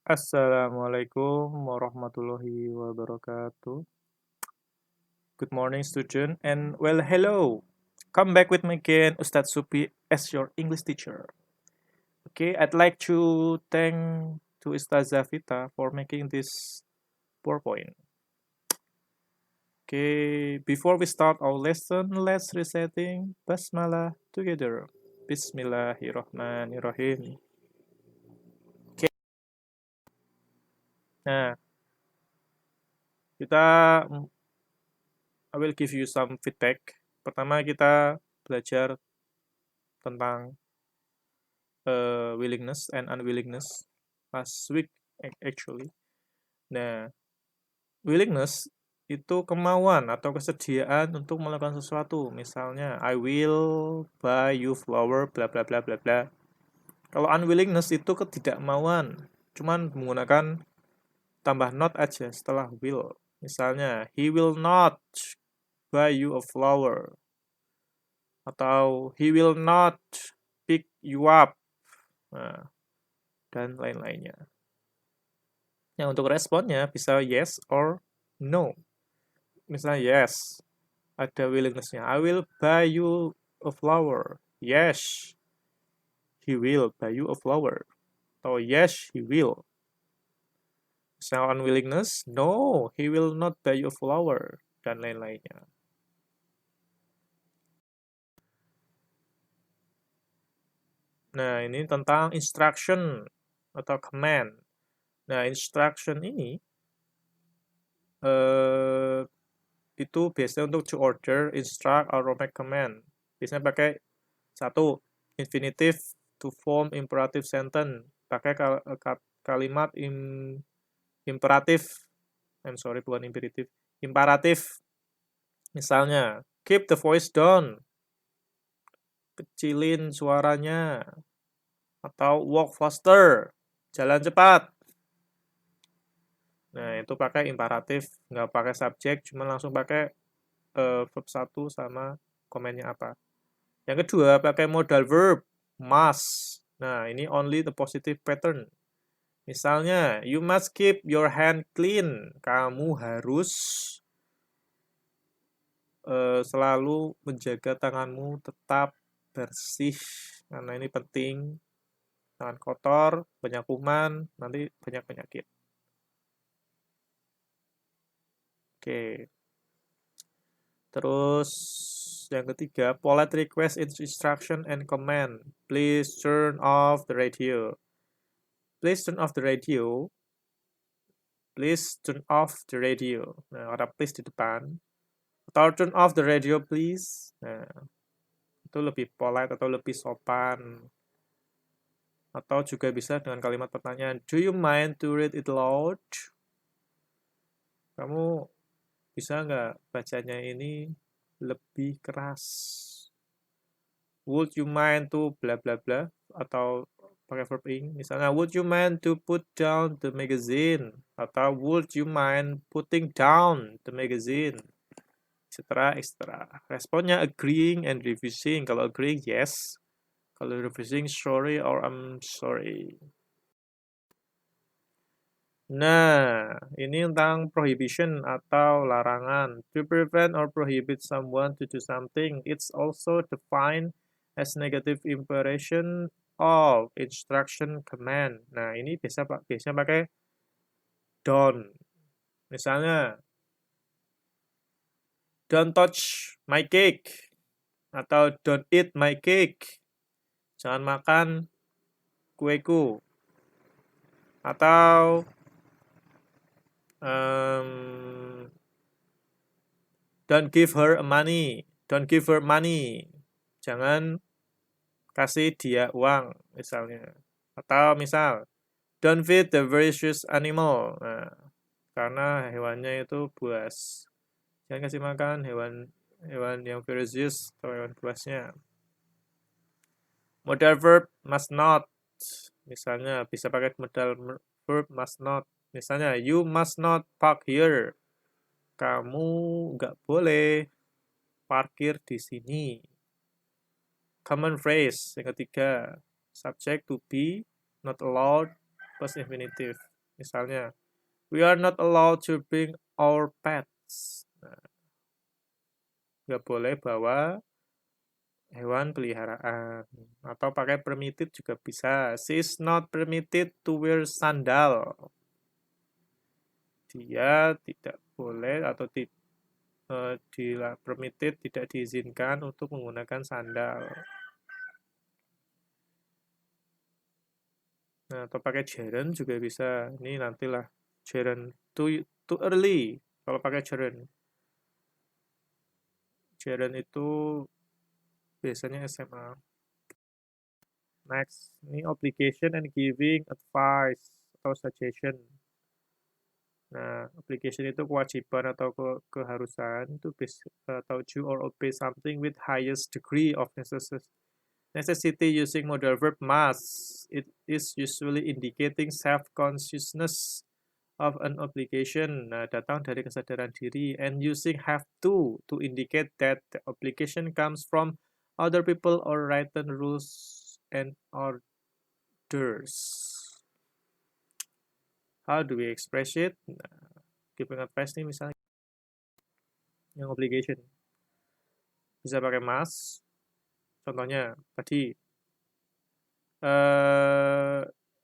Assalamualaikum warahmatullahi wabarakatuh. Good morning, student, and well, hello. Come back with me again, Ustadz Supi, as your English teacher. Okay, I'd like to thank to Ustaz Zafita for making this PowerPoint. Okay, before we start our lesson, let's reciting Basmalah together. Bismillahirrahmanirrahim. Okay, nah kita I will give you some feedback. Pertama kita belajar tentang willingness and unwillingness last week actually. Nah, willingness itu kemauan atau kesediaan untuk melakukan sesuatu. Misalnya, I will buy you flower, bla bla bla bla bla. Kalau unwillingness itu ketidakmauan, cuman menggunakan tambah not aja setelah will. Misalnya, he will not buy you a flower. Atau he will not pick you up. Nah, dan lain-lainnya. Yang untuk responnya bisa yes or no. Misalnya yes, ada willingness-nya. I will buy you a flower. Yes, he will buy you a flower. Atau yes, he will. Misalnya unwillingness, no, he will not buy you a flower. Dan lain-lainnya. Nah, ini tentang instruction atau command. Nah, instruction ini itu biasanya untuk to order, instruct, or make command. Biasanya pakai satu, infinitive to form imperative sentence. Pakai kalimat imperatif. Bukan imperatif. Imperatif. Misalnya, keep the voice down. Kecilin suaranya. Atau walk faster. Jalan cepat. Nah, itu pakai imperatif, nggak pakai subjek, cuma langsung pakai verb 1 sama komennya apa. Yang kedua, pakai modal verb, must. Nah, ini only the positive pattern. Misalnya, you must keep your hand clean. Kamu harus selalu menjaga tanganmu tetap bersih. Karena ini penting. Tangan kotor, banyak kuman, nanti banyak penyakit. Oke. Terus yang ketiga, polite request instruction and command. Please turn off the radio. Please turn off the radio. Please turn off the radio. Nah, ada please di depan. Atau turn off the radio please. Nah, itu lebih polite atau lebih sopan. Atau juga bisa dengan kalimat pertanyaan, do you mind to read it loud? Kamu bisa nggak bacanya ini lebih keras? Would you mind to bla bla bla? Atau pakai verb ing. Misalnya, would you mind to put down the magazine? Atau would you mind putting down the magazine? Etc. Responnya agreeing and refusing. Kalau agreeing, yes. Kalau refusing, sorry or I'm sorry. Nah, ini tentang prohibition atau larangan. To prevent or prohibit someone to do something, it's also defined as negative impression of instruction command. Nah, ini biasanya pakai don't. Misalnya, don't touch my cake. Atau don't eat my cake. Jangan makan kueku. Atau don't give her money. Don't give her money. Jangan kasih dia uang, misalnya. Atau misal, don't feed the voracious animal. Nah, karena hewannya itu buas. Jangan kasih makan hewan yang voracious atau hewan buasnya. Modal verb must not. Misalnya, bisa pakai modal verb must not. Misalnya, you must not park here. Kamu nggak boleh parkir di sini. Common phrase yang ketiga, subject to be, not allowed, plus infinitive. Misalnya, we are not allowed to bring our pets. Nah, nggak boleh bawa hewan peliharaan. Atau pakai permitted juga bisa. She is not permitted to wear sandal. Dia tidak boleh atau permitted, tidak diizinkan untuk menggunakan sandal. Nah, atau pakai gerund juga bisa. Ini nantilah gerund too early kalau pakai gerund. Gerund itu biasanya SMA. Next, ini obligation and giving advice atau suggestion. Nah, obligation itu kewajiban atau keharusan to atau do or obey something with highest degree of necessity using modal verb must. It is usually indicating self-consciousness of an obligation. Nah, datang dari kesadaran diri. And using have to indicate that the obligation comes from other people or written rules and orders. How do we express it? Nah, giving advice nih misalnya yang obligation. Bisa pakai must. Contohnya tadi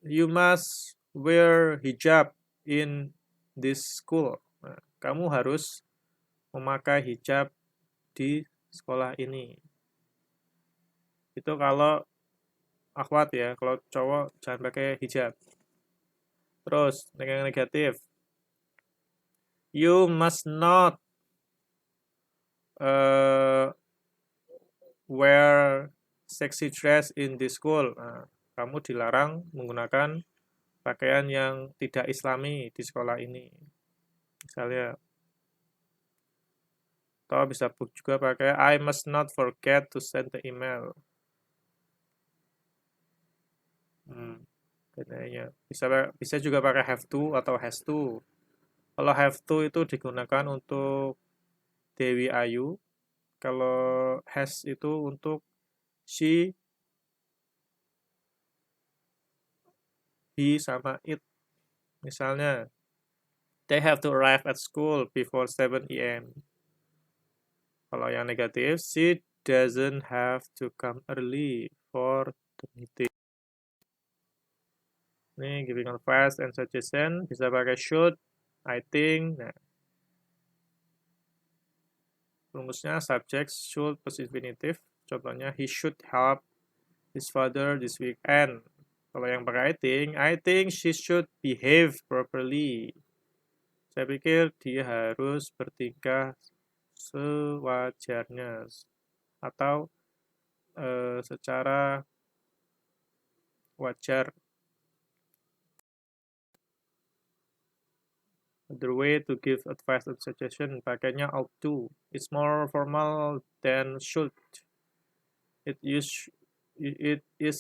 you must wear hijab in this school. Nah, kamu harus memakai hijab di sekolah ini. Itu kalau akhwat ya, kalau cowok jangan pakai hijab. Terus, yang negatif. You must not wear sexy dress in this school. Nah, kamu dilarang menggunakan pakaian yang tidak islami di sekolah ini. Misalnya, atau bisa juga pakai I must not forget to send the email. Bisa juga pakai have to atau has to. Kalau have to itu digunakan untuk Dewi Ayu. Kalau has itu untuk she, he, sama it. Misalnya, they have to arrive at school before 7 a.m. Kalau yang negatif, she doesn't have to come early for the meeting. Nih, giving advice and suggestion bisa pakai should, I think. Nah, rumusnya subject should plus infinitive. Contohnya, he should help his father this weekend. Kalau yang pakai I think she should behave properly. Saya pikir dia harus bertingkah sewajarnya atau secara wajar. Other way to give advice and suggestion pakainya ought to. It's more formal than should. It is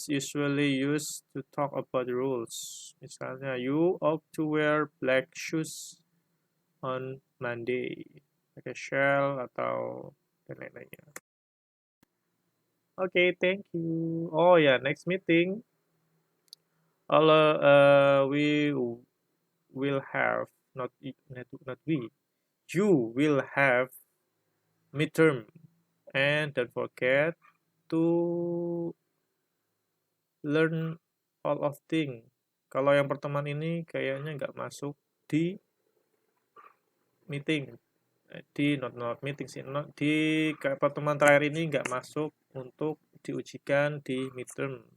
usually used to talk about rules. Misalnya, you ought to wear black shoes on Monday. Pakai shall atau dan lain-lainnya. Okay, thank you. Oh ya, next meeting. We will have you will have midterm, and don't forget to learn all of things. Kalau yang pertemuan ini kayaknya nggak masuk di meeting, di not meeting sih, di pertemuan terakhir ini nggak masuk untuk diujikan di midterm.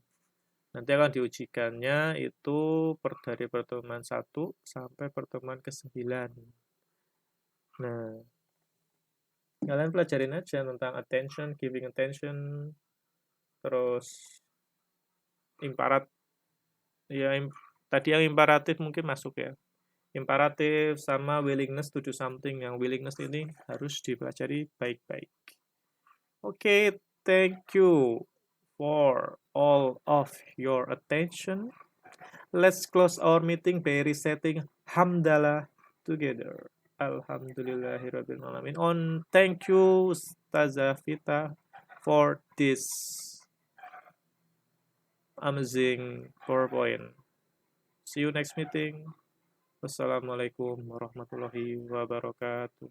Nanti akan diujikannya itu dari pertemuan 1 sampai pertemuan ke-9. Nah, kalian pelajarin aja tentang attention, giving attention, terus imparat. Ya, tadi yang imperatif mungkin masuk ya. Imperatif sama willingness to do something. Yang willingness ini harus dipelajari baik-baik. Oke, thank you for all of your attention. Let's close our meeting by reciting Hamdalah together. Alhamdulillahirrabbilalamin. Thank you, Ustazah Vita, for this amazing PowerPoint. See you next meeting. Wassalamualaikum warahmatullahi wabarakatuh.